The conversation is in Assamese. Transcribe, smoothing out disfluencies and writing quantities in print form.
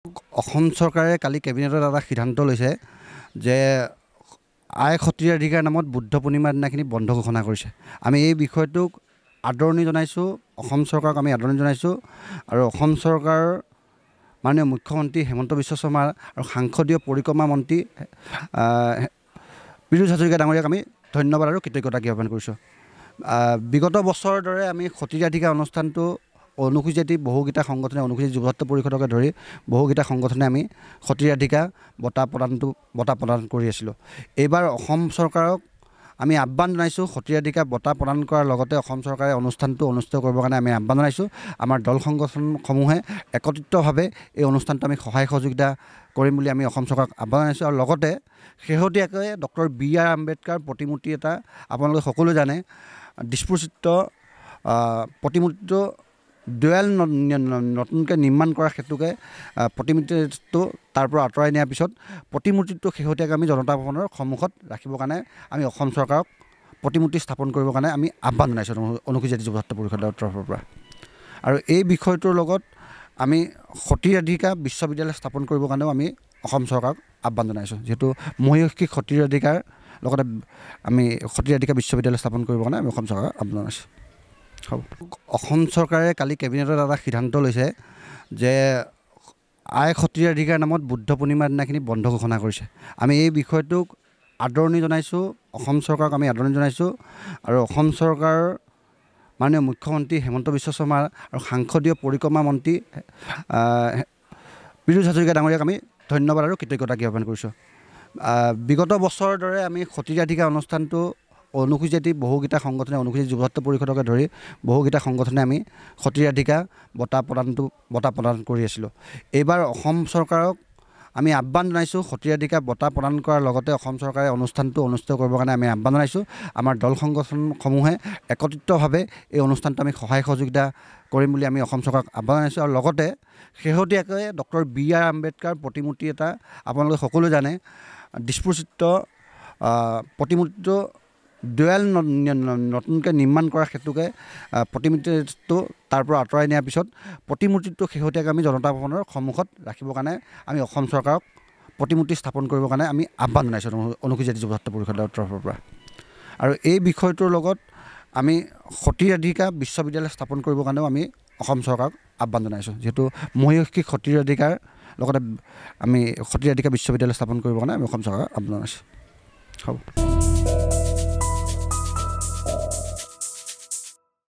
অসম চৰকাৰে কালি কেবিনেটত এটা সিদ্ধান্ত লৈছে যে আই সত্ৰীয়াধিকাৰ নামত বুদ্ধ পূৰ্ণিমাৰ দিনাখিনি বন্ধ ঘোষণা কৰিছে। আমি এই বিষয়টোক আদৰণি জনাইছোঁ, অসম চৰকাৰক আমি আদৰণি জনাইছোঁ আৰু অসম চৰকাৰৰ মাননীয় মুখ্যমন্ত্ৰী হিমন্ত বিশ্ব শৰ্মা আৰু সাংসদীয় পৰিক্ৰমা মন্ত্ৰী পীযুষ হাজৰিকা ডাঙৰীয়াক আমি ধন্যবাদ আৰু কৃতজ্ঞতা জ্ঞাপন কৰিছোঁ। বিগত বছৰৰ দৰে আমি সত্ৰীয়াধিকাৰ অনুষ্ঠানটো অনুসূচিত বহুকেইটা সংগঠনে অনুসূচিত যুৱত্ব পৰিষদকে ধৰি বহুকেইটা সংগঠনে আমি সত্ৰীয়াধিকাৰ বঁটা প্ৰদান কৰি আছিলোঁ। এইবাৰ অসম চৰকাৰক আমি আহ্বান জনাইছোঁ, সত্ৰীয়াধিকাৰ বঁটা প্ৰদান কৰাৰ লগতে অসম চৰকাৰে অনুষ্ঠানটো অনুষ্ঠিত কৰিবৰ কাৰণে আমি আহ্বান জনাইছোঁ। আমাৰ দল সংগঠনসমূহে একত্ৰিতভাৱে এই অনুষ্ঠানটো আমি সহায় সহযোগিতা কৰিম বুলি আমি অসম চৰকাৰক আহ্বান জনাইছোঁ। আৰু লগতে শেহতীয়াকৈ ডক্টৰ B.R. আম্বেদকাৰ প্ৰতিমূৰ্তি এটা আপোনালোকে সকলোৱে জানে, দিছপুৰস্থিত প্ৰতিমূৰ্তিটো দুৱেল নতুনকৈ নিৰ্মাণ কৰাৰ হেতুকে প্ৰতিমূৰ্তিটো তাৰ পৰা আঁতৰাই নিয়াৰ পিছত প্ৰতিমূৰ্তিটো শেহতীয়াকৈ আমি জনতা ভৱনৰ সন্মুখত ৰাখিবৰ কাৰণে আমি অসম চৰকাৰক প্ৰতিমূৰ্তি স্থাপন কৰিবৰ কাৰণে আমি আহ্বান জনাইছোঁ অনুসূচিত যুৱত্ব পৰিষদৰ তৰফৰ পৰা। আৰু এই বিষয়টোৰ লগত আমি সত্ৰীয়াধিকাৰ বিশ্ববিদ্যালয় স্থাপন কৰিবৰ কাৰণেও আমি অসম চৰকাৰক আহ্বান জনাইছোঁ। যিহেতু মহিয়সী সত্ৰীয়াধিকাৰ লগতে আমি সত্ৰীয়াধিকাৰ বিশ্ববিদ্যালয় স্থাপন কৰিবৰ কাৰণে আমি অসম চৰকাৰক আহ্বান জনাইছোঁ। হ'ব। অসম চৰকাৰে কালি কেবিনেটত এটা সিদ্ধান্ত লৈছে যে আই সত্ৰীয়াধিকাৰ নামত বুদ্ধ পূৰ্ণিমাৰ দিনাখিনি বন্ধ ঘোষণা কৰিছে। আমি এই বিষয়টোক আদৰণি জনাইছোঁ, অসম চৰকাৰক আমি আদৰণি জনাইছোঁ আৰু অসম চৰকাৰৰ মাননীয় মুখ্যমন্ত্ৰী হিমন্ত বিশ্ব শৰ্মা আৰু সাংসদীয় পৰিক্ৰমা মন্ত্ৰী পীযুষ হাজৰিকা ডাঙৰীয়াক আমি ধন্যবাদ আৰু কৃতজ্ঞতা জ্ঞাপন কৰিছোঁ। বিগত বছৰৰ দৰে আমি সত্ৰীয়াধিকাৰ অনুষ্ঠানটো অনুসূচিত বহুকেইটা সংগঠনে অনুসূচিত যুৱত্ব পৰিষদকে ধৰি বহুকেইটা সংগঠনে আমি সত্ৰীয়াধিকাৰ বঁটা প্ৰদান কৰি আছিলোঁ। এইবাৰ অসম চৰকাৰক আমি আহ্বান জনাইছোঁ, সত্ৰীয়াধিকাৰ বঁটা প্ৰদান কৰাৰ লগতে অসম চৰকাৰে অনুষ্ঠানটো অনুষ্ঠিত কৰিবৰ কাৰণে আমি আহ্বান জনাইছোঁ। আমাৰ দল সংগঠনসমূহে একত্ৰিতভাৱে এই অনুষ্ঠানটো আমি সহায় সহযোগিতা কৰিম বুলি আমি অসম চৰকাৰক আহ্বান জনাইছোঁ। আৰু লগতে শেহতীয়াকৈ ডক্টৰ B.R. আম্বেদকাৰ প্ৰতিমূৰ্তি এটা আপোনালোকে সকলোৱে জানে, দিছপুৰস্থিত প্ৰতিমূৰ্তিটো দুৱেল নতুনকৈ নিৰ্মাণ কৰাৰ হেতুকে প্ৰতিমূৰ্তিটো তাৰ পৰা আঁতৰাই নিয়াৰ পিছত প্ৰতিমূৰ্তিটো শেহতীয়াকৈ আমি জনতা ভৱনৰ সন্মুখত ৰাখিবৰ কাৰণে আমি অসম চৰকাৰক প্ৰতিমূৰ্তি স্থাপন কৰিবৰ কাৰণে আমি আহ্বান জনাইছোঁ অনুসূচিত যুৱত্ব পৰিষদৰ তৰফৰ পৰা। আৰু এই বিষয়টোৰ লগত আমি সত্ৰীয়াধিকাৰ বিশ্ববিদ্যালয় স্থাপন কৰিবৰ কাৰণেও আমি অসম চৰকাৰক আহ্বান জনাইছোঁ। যিহেতু মহিয়সী সত্ৰীয়াধিকাৰ লগতে আমি সত্ৰীয়াধিকাৰ বিশ্ববিদ্যালয় স্থাপন কৰিবৰ কাৰণে আমি অসম চৰকাৰক আহ্বান জনাইছোঁ। হ'ব।